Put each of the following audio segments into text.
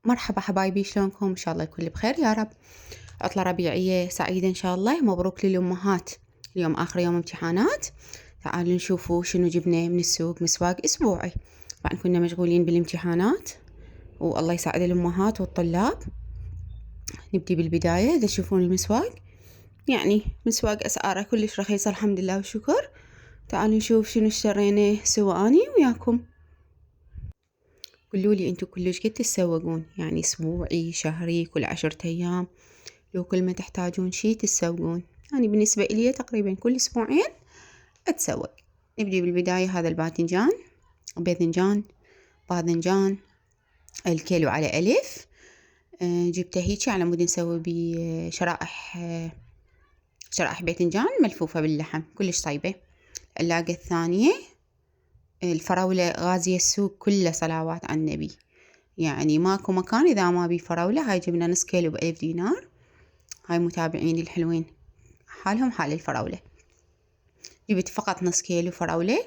مرحبا حبايبي، شلونكم؟ إن شاء الله الكل بخير يا رب. عطلة ربيعية سعيدة إن شاء الله. مبروك للأمهات، اليوم آخر يوم امتحانات. تعالوا نشوفوا شنو جبنا من السوق. مسواق أسبوعي، طبعا كنا مشغولين بالامتحانات، والله يساعد الأمهات والطلاب. نبدي بالبداية. إذا تشوفون المسواق، يعني مسواق أسعاره كلش رخيصة الحمد لله والشكر. تعالوا نشوف شنو اشترينا سوا أني وياكم. قولوا لي انتو كلش قد تتسوقون؟ يعني اسبوعي، شهري، كل 10 ايام؟ لو كل ما تحتاجون شي تتسوقون. يعني بالنسبة إلي تقريبا كل اسبوعين اتسوق. نبدي بالبداية. هذا الباذنجان، باذنجان الكيلو على 1000. جبته هيجي على مود نسوي بيه شرائح باذنجان ملفوفة باللحم، كلش طيبة. اللاقة الثانية الفراولة غازية السوق كله، صلوات على النبي. يعني ماكو مكان إذا ما بي فراولة. هاي جبنا نص كيلو ب1000 دينار. هاي متابعيني الحلوين حالهم حال الفراولة. جبت فقط نص كيلو فراولة.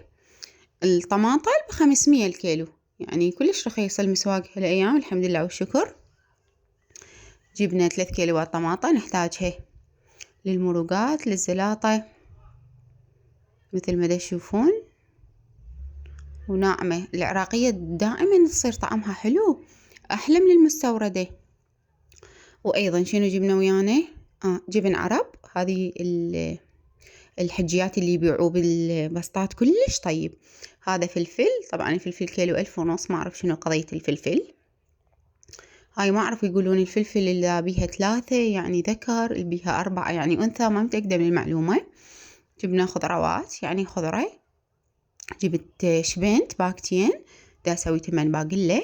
الطماطم ب500 الكيلو، يعني كلش رخيص المسواق هالأيام الحمد لله والشكر. جبنا 3 كيلوات طماطم نحتاجها للمروقات، للزلاطة، مثل ما تشوفون، وناعمة. العراقية دائما تصير طعمها حلو، أحلى من المستوردة. وأيضا شنو جبنا ويانا؟ جبن عرب. هذه الحجيات اللي يبيعوا بالبسطات كلش طيب. هذا فلفل، طبعا الفلفل كيلو 1500. ما أعرف شنو قضية الفلفل. هاي ما أعرف، يقولون الفلفل اللي بيها 3 يعني ذكر، اللي بيها 4 يعني أنثى، ما متأكدة من المعلومة. جبنا خضروات، يعني خضرة. جبت شبنت باكتين، دا أسوي 8 باقلة،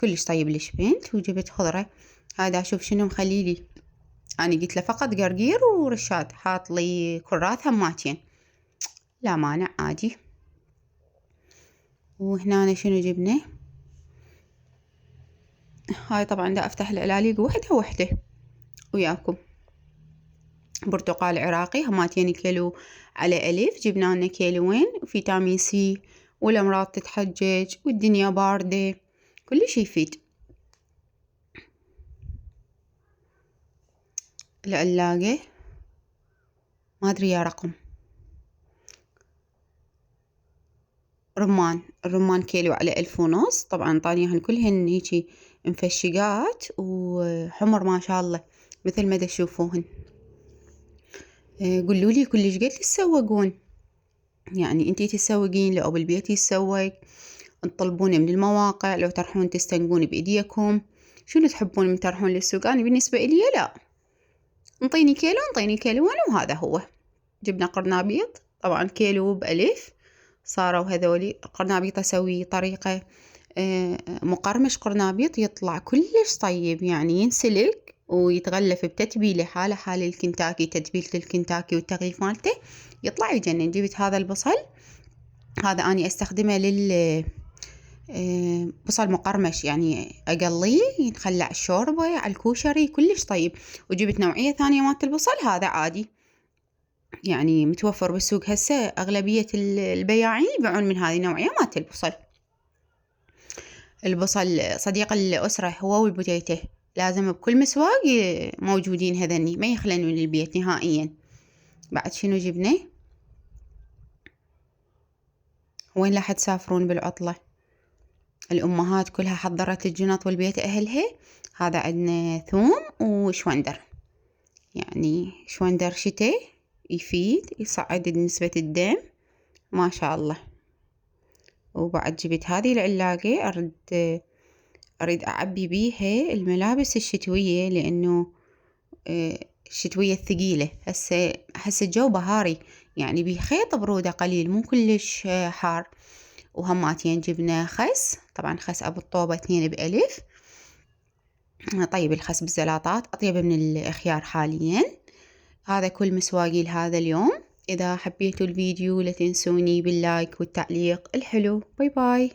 كلش طيب الشبنت. وجبت خضرة. هذا أشوف شنو مخليلي. أنا قلت له فقط قرقير ورشاد، حاط لي كرات هماتين. لا مانع، عادي. وهنا شنو جبنا؟ هاي طبعا دا أفتح العلاليق وحدة وياكم. برتقال عراقي هماتين كيلو على 1000. جبنا لنا كيلوين. فيتامين سي، والأمراض تتحجج، والدنيا باردة، كل شي يفيد. العلاقة ما أدري يا رقم. الرمان كيلو على 1500. طبعا طانيهن كلهن هيجي مفشقات وحمر ما شاء الله، مثل ما تشوفوهن. قولوا لي كلش قد تتسوقون؟ يعني انتي تتسوقين لو بالبيت يتسوق؟ تطلبون من المواقع؟ لو تروحون تستنقون بإيديكم؟ شنو تحبون من تروحون للسوق؟ أنا بالنسبة إلي لا، انطيني كيلوين وهذا هو. جبنا قرنابيط، طبعا كيلو ب1000. صاروا هذولي قرنابيط أسوي طريقة مقرمش قرنابيط، يطلع كلش طيب. يعني ينسلق ويتغلف بتتبيلة حالة حال الكنتاكي، تتبيلة الكنتاكي والتغليف مالته يطلع يجنن. جبت هذا البصل، هذا أني أستخدمه بصل مقرمش، يعني أقليه ينخلع الشوربة على الكوشري، كلش طيب. وجبت نوعية ثانية مالت البصل، هذا عادي يعني متوفر بالسوق هسه. أغلبية البياعين يبيعون من هذه النوعية مالت البصل. البصل صديق الأسرة هو والبوتيته، لازم بكل مسواق موجودين هذني، ما يخلون من البيت نهائيا. بعد شنو جبنا؟ وين راح تسافرون بالعطلة؟ الأمهات كلها حضرت الجنط والبيت أهلها. هذا عندنا ثوم وشوندر، يعني شوندر شتي يفيد، يصعد نسبة الدم ما شاء الله. وبعد جبت هذه العلاقة، أريد أعبي بيها الملابس الشتوية، لأنه الشتوية الثقيلة. هسه الجو بهاري، يعني بيه خيط برودة قليل، مو كلش حار. وهماتين جبنا خس، طبعا خس أبو الطوبة 2 ب1000. طيب الخس بالزلاطات أطيب من الخيار حاليا. هذا كل مسواقي لهذا اليوم. إذا حبيتوا الفيديو لا تنسوني باللايك والتعليق الحلو. باي باي.